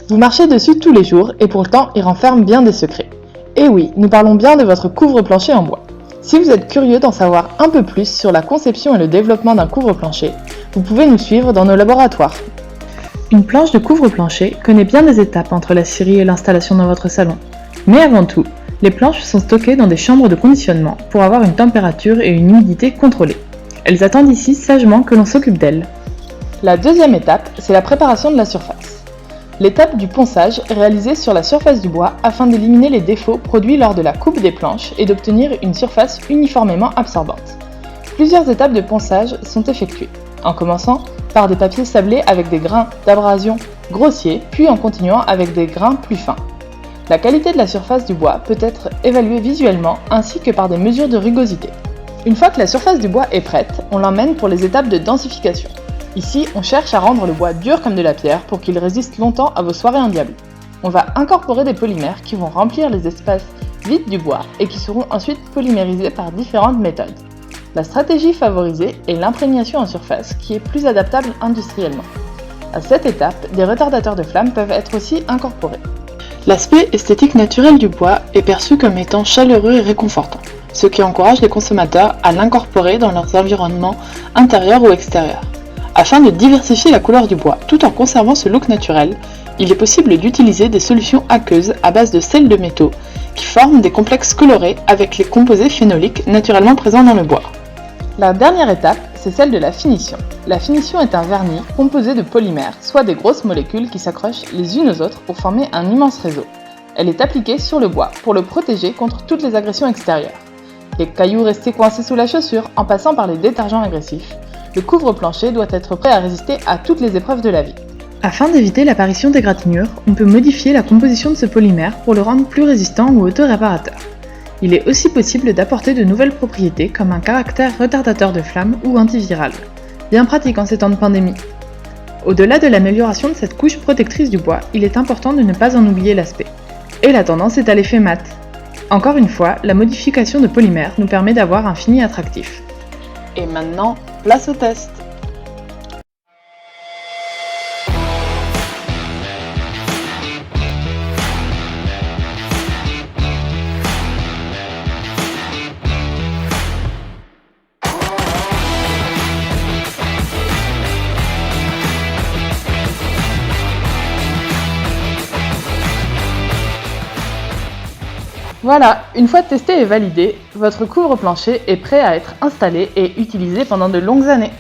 Vous marchez dessus tous les jours et pourtant il renferme bien des secrets. Et oui, nous parlons bien de votre couvre-plancher en bois. Si vous êtes curieux d'en savoir un peu plus sur la conception et le développement d'un couvre-plancher, vous pouvez nous suivre dans nos laboratoires. Une planche de couvre-plancher connaît bien des étapes entre la scierie et l'installation dans votre salon. Mais avant tout, les planches sont stockées dans des chambres de conditionnement pour avoir une température et une humidité contrôlées. Elles attendent ici sagement que l'on s'occupe d'elles. La deuxième étape, c'est la préparation de la surface. L'étape du ponçage est réalisée sur la surface du bois afin d'éliminer les défauts produits lors de la coupe des planches et d'obtenir une surface uniformément absorbante. Plusieurs étapes de ponçage sont effectuées, en commençant par des papiers sablés avec des grains d'abrasion grossiers, puis en continuant avec des grains plus fins. La qualité de la surface du bois peut être évaluée visuellement ainsi que par des mesures de rugosité. Une fois que la surface du bois est prête, on l'emmène pour les étapes de densification. Ici, on cherche à rendre le bois dur comme de la pierre pour qu'il résiste longtemps à vos soirées endiablées. On va incorporer des polymères qui vont remplir les espaces vides du bois et qui seront ensuite polymérisés par différentes méthodes. La stratégie favorisée est l'imprégnation en surface qui est plus adaptable industriellement. À cette étape, des retardateurs de flamme peuvent être aussi incorporés. L'aspect esthétique naturel du bois est perçu comme étant chaleureux et réconfortant, ce qui encourage les consommateurs à l'incorporer dans leurs environnements intérieurs ou extérieurs. Afin de diversifier la couleur du bois tout en conservant ce look naturel, il est possible d'utiliser des solutions aqueuses à base de sels de métaux qui forment des complexes colorés avec les composés phénoliques naturellement présents dans le bois. La dernière étape, c'est celle de la finition. La finition est un vernis composé de polymères, soit des grosses molécules qui s'accrochent les unes aux autres pour former un immense réseau. Elle est appliquée sur le bois pour le protéger contre toutes les agressions extérieures. Les cailloux restés coincés sous la chaussure en passant par les détergents agressifs, le couvre-plancher doit être prêt à résister à toutes les épreuves de la vie. Afin d'éviter l'apparition d'égratignures, on peut modifier la composition de ce polymère pour le rendre plus résistant ou auto-réparateur. Il est aussi possible d'apporter de nouvelles propriétés comme un caractère retardateur de flamme ou antiviral. Bien pratique en ces temps de pandémie. Au-delà de l'amélioration de cette couche protectrice du bois, il est important de ne pas en oublier l'aspect. Et la tendance est à l'effet mat. Encore une fois, la modification de polymère nous permet d'avoir un fini attractif. Et maintenant, place au test. Voilà, une fois testé et validé, votre couvre-plancher est prêt à être installé et utilisé pendant de longues années.